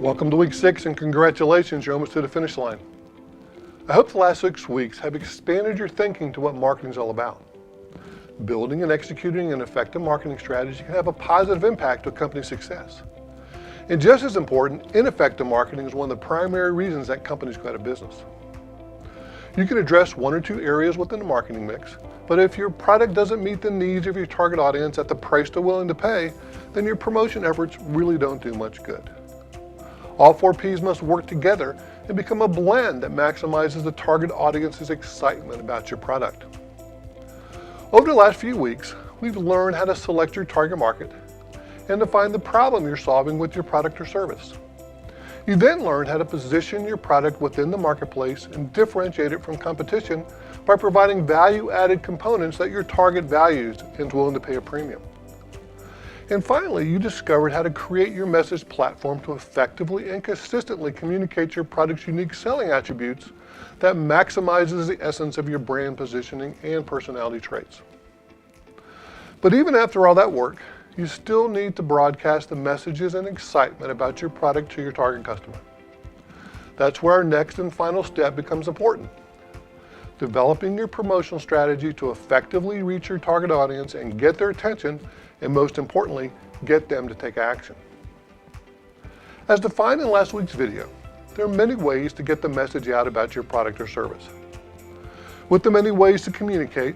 Welcome to week 6 and congratulations, you're almost to the finish line. I hope the last 6 weeks have expanded your thinking to what marketing is all about. Building and executing an effective marketing strategy can have a positive impact to a company's success. And just as important, ineffective marketing is one of the primary reasons that companies go out of business. You can address 1 or 2 areas within the marketing mix, but if your product doesn't meet the needs of your target audience at the price they're willing to pay, then your promotion efforts really don't do much good. All 4 Ps must work together and become a blend that maximizes the target audience's excitement about your product. Over the last few weeks, we've learned how to select your target market and define the problem you're solving with your product or service. You then learned how to position your product within the marketplace and differentiate it from competition by providing value-added components that your target values and is willing to pay a premium. And finally, you discovered how to create your message platform to effectively and consistently communicate your product's unique selling attributes that maximizes the essence of your brand positioning and personality traits. But even after all that work, you still need to broadcast the messages and excitement about your product to your target customer. That's where our next and final step becomes important. Developing your promotional strategy to effectively reach your target audience and get their attention, and most importantly, get them to take action. As defined in last week's video, there are many ways to get the message out about your product or service. With the many ways to communicate,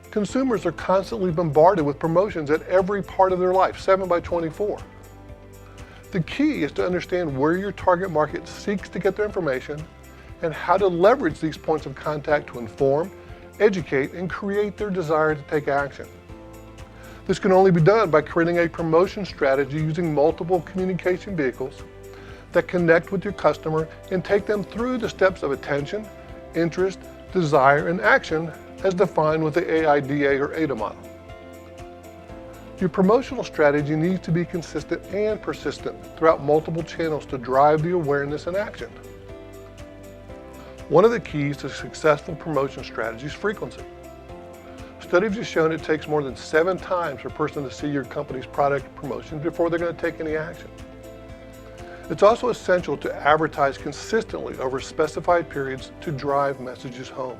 consumers are constantly bombarded with promotions at every part of their life, 7/24. The key is to understand where your target market seeks to get their information and how to leverage these points of contact to inform, educate, and create their desire to take action. This can only be done by creating a promotion strategy using multiple communication vehicles that connect with your customer and take them through the steps of attention, interest, desire, and action as defined with the AIDA or AIDA model. Your promotional strategy needs to be consistent and persistent throughout multiple channels to drive the awareness and action. One of the keys to successful promotion strategy is frequency. Studies have shown it takes more than 7 times for a person to see your company's product promotions before they're going to take any action. It's also essential to advertise consistently over specified periods to drive messages home.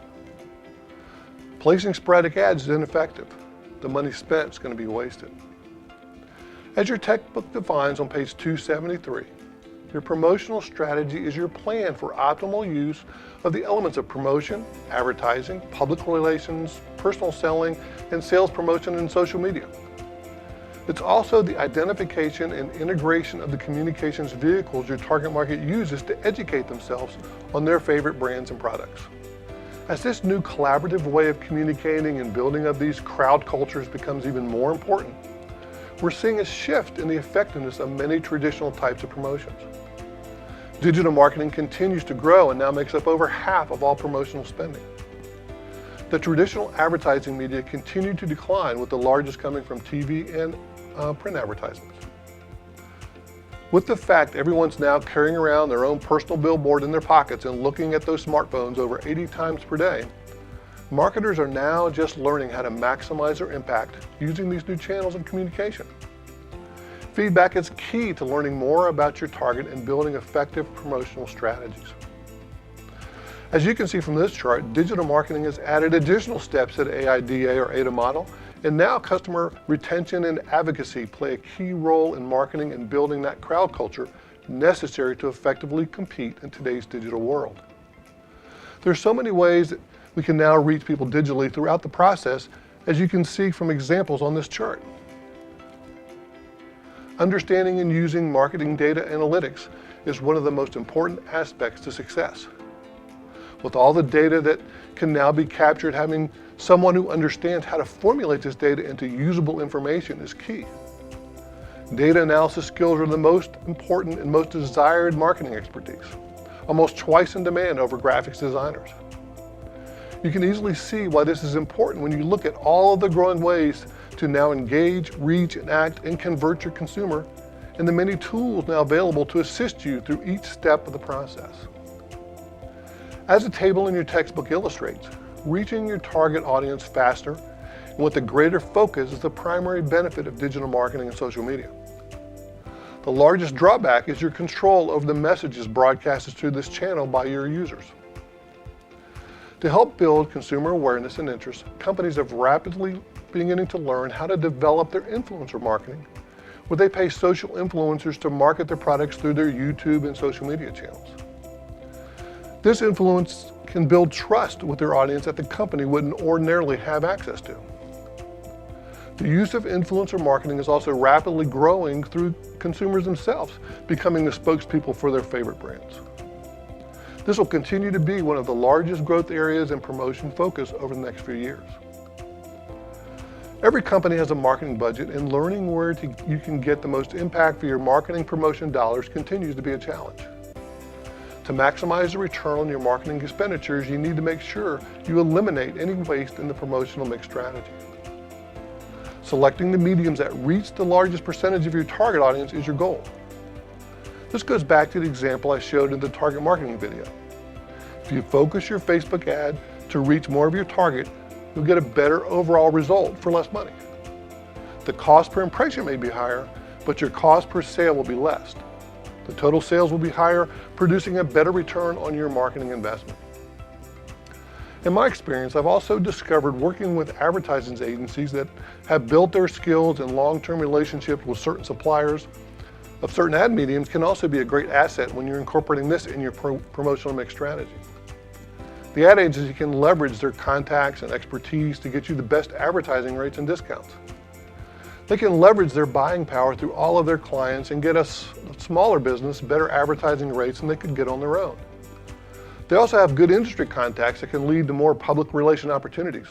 Placing sporadic ads is ineffective. The money spent is going to be wasted. As your textbook defines on page 273, your promotional strategy is your plan for optimal use of the elements of promotion, advertising, public relations, personal selling, and sales promotion in social media. It's also the identification and integration of the communications vehicles your target market uses to educate themselves on their favorite brands and products. As this new collaborative way of communicating and building up these crowd cultures becomes even more important, we're seeing a shift in the effectiveness of many traditional types of promotions. Digital marketing continues to grow and now makes up over half of all promotional spending. The traditional advertising media continue to decline, with the largest coming from TV and print advertisements. With the fact everyone's now carrying around their own personal billboard in their pockets and looking at those smartphones over 80 times per day, marketers are now just learning how to maximize their impact using these new channels of communication. Feedback is key to learning more about your target and building effective promotional strategies. As you can see from this chart, digital marketing has added additional steps to the AIDA or AIDA model, and now customer retention and advocacy play a key role in marketing and building that crowd culture necessary to effectively compete in today's digital world. There's so many ways that we can now reach people digitally throughout the process, as you can see from examples on this chart. Understanding and using marketing data analytics is one of the most important aspects to success. With all the data that can now be captured, having someone who understands how to formulate this data into usable information is key. Data analysis skills are the most important and most desired marketing expertise, almost twice in demand over graphics designers. You can easily see why this is important when you look at all of the growing ways to now engage, reach, and act and convert your consumer, and the many tools now available to assist you through each step of the process. As the table in your textbook illustrates, reaching your target audience faster and with a greater focus is the primary benefit of digital marketing and social media. The largest drawback is your control over the messages broadcasted through this channel by your users. To help build consumer awareness and interest, companies have rapidly beginning to learn how to develop their influencer marketing, where they pay social influencers to market their products through their YouTube and social media channels. This influence can build trust with their audience that the company wouldn't ordinarily have access to. The use of influencer marketing is also rapidly growing through consumers themselves becoming the spokespeople for their favorite brands. This will continue to be one of the largest growth areas and promotion focus over the next few years. Every company has a marketing budget, and learning where you can get the most impact for your marketing promotion dollars continues to be a challenge. To maximize the return on your marketing expenditures, you need to make sure you eliminate any waste in the promotional mix strategy. Selecting the mediums that reach the largest percentage of your target audience is your goal. This goes back to the example I showed in the target marketing video. If you focus your Facebook ad to reach more of your target, you'll get a better overall result for less money. The cost per impression may be higher, but your cost per sale will be less. The total sales will be higher, producing a better return on your marketing investment. In my experience, I've also discovered working with advertising agencies that have built their skills and long-term relationships with certain suppliers of certain ad mediums can also be a great asset when you're incorporating this in your promotional mix strategy. The ad agency can leverage their contacts and expertise to get you the best advertising rates and discounts. They can leverage their buying power through all of their clients and get a smaller business better advertising rates than they could get on their own. They also have good industry contacts that can lead to more public relation opportunities.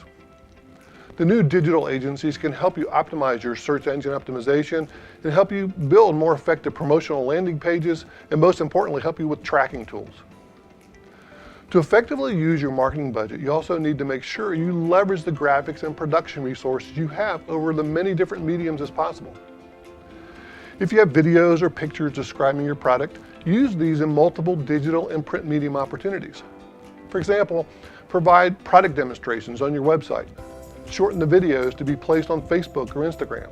The new digital agencies can help you optimize your search engine optimization and help you build more effective promotional landing pages, and most importantly, help you with tracking tools. To effectively use your marketing budget, you also need to make sure you leverage the graphics and production resources you have over the many different mediums as possible. If you have videos or pictures describing your product, use these in multiple digital and print medium opportunities. For example, provide product demonstrations on your website. Shorten the videos to be placed on Facebook or Instagram.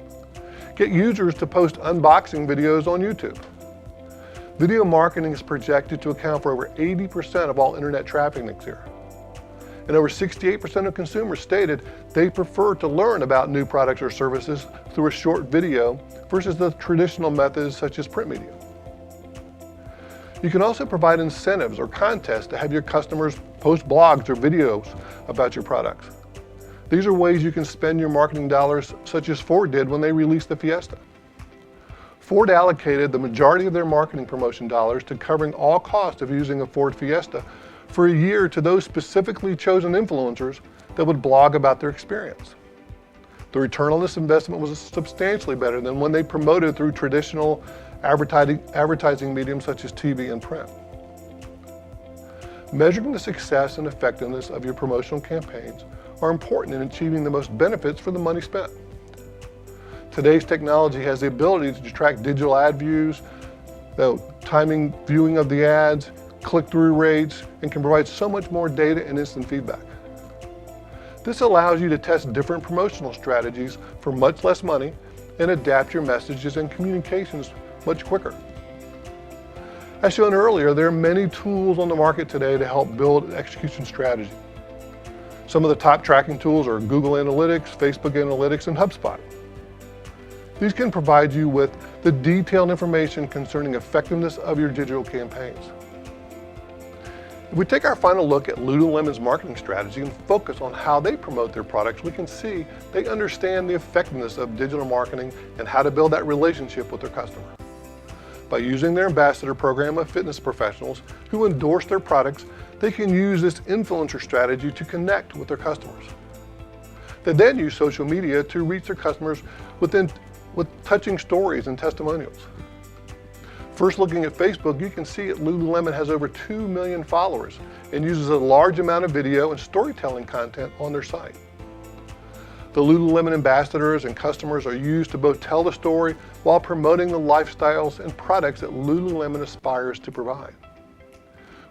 Get users to post unboxing videos on YouTube. Video marketing is projected to account for over 80% of all internet traffic next year. And over 68% of consumers stated they prefer to learn about new products or services through a short video versus the traditional methods such as print media. You can also provide incentives or contests to have your customers post blogs or videos about your products. These are ways you can spend your marketing dollars, such as Ford did when they released the Fiesta. Ford allocated the majority of their marketing promotion dollars to covering all costs of using a Ford Fiesta for a year to those specifically chosen influencers that would blog about their experience. The return on this investment was substantially better than when they promoted through traditional advertising mediums such as TV and print. Measuring the success and effectiveness of your promotional campaigns are important in achieving the most benefits for the money spent. Today's technology has the ability to track digital ad views, the timing viewing of the ads, click-through rates, and can provide so much more data and instant feedback. This allows you to test different promotional strategies for much less money and adapt your messages and communications much quicker. As shown earlier, there are many tools on the market today to help build an execution strategy. Some of the top tracking tools are Google Analytics, Facebook Analytics, and HubSpot. These can provide you with the detailed information concerning effectiveness of your digital campaigns. If we take our final look at Lululemon's marketing strategy and focus on how they promote their products, we can see they understand the effectiveness of digital marketing and how to build that relationship with their customer. By using their ambassador program of fitness professionals who endorse their products, they can use this influencer strategy to connect with their customers. They then use social media to reach their customers with touching stories and testimonials. First, looking at Facebook, you can see that Lululemon has over 2 million followers and uses a large amount of video and storytelling content on their site. The Lululemon ambassadors and customers are used to both tell the story while promoting the lifestyles and products that Lululemon aspires to provide.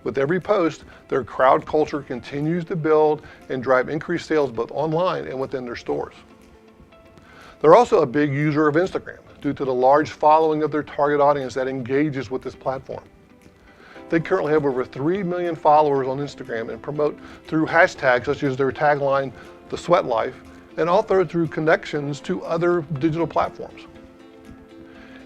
With every post, their crowd culture continues to build and drive increased sales both online and within their stores. They're also a big user of Instagram, due to the large following of their target audience that engages with this platform. They currently have over 3 million followers on Instagram and promote through hashtags such as their tagline, The Sweat Life, and also through connections to other digital platforms.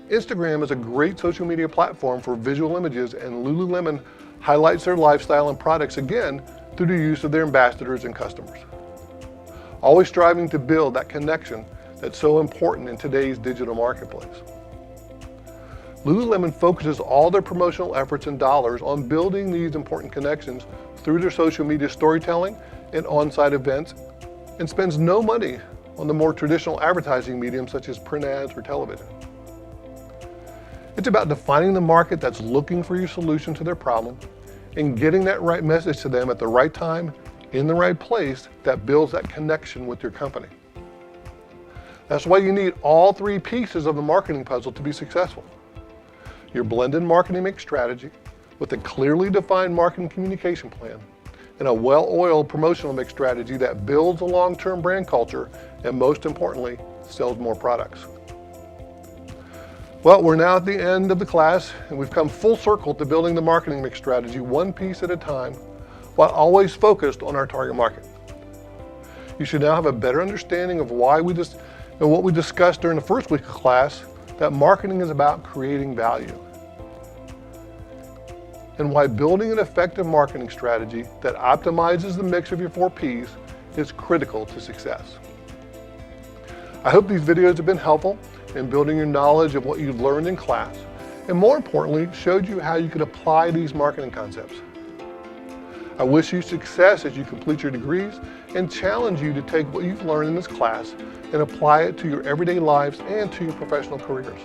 Instagram is a great social media platform for visual images, and Lululemon highlights their lifestyle and products again through the use of their ambassadors and customers. Always striving to build that connection that's so important in today's digital marketplace. Lululemon focuses all their promotional efforts and dollars on building these important connections through their social media storytelling and on-site events, and spends no money on the more traditional advertising mediums such as print ads or television. It's about defining the market that's looking for your solution to their problem and getting that right message to them at the right time, in the right place, that builds that connection with your company. That's why you need all three pieces of the marketing puzzle to be successful. Your blended marketing mix strategy with a clearly defined marketing communication plan, and a well-oiled promotional mix strategy that builds a long-term brand culture and, most importantly, sells more products. Well, we're now at the end of the class, and we've come full circle to building the marketing mix strategy one piece at a time, while always focused on our target market. You should now have a better understanding of what we discussed during the first week of class, that marketing is about creating value, and why building an effective marketing strategy that optimizes the mix of your 4 Ps is critical to success. I hope these videos have been helpful in building your knowledge of what you've learned in class, and more importantly, showed you how you could apply these marketing concepts. I wish you success as you complete your degrees and challenge you to take what you've learned in this class and apply it to your everyday lives and to your professional careers.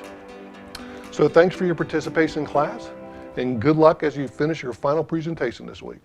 So thanks for your participation in class, and good luck as you finish your final presentation this week.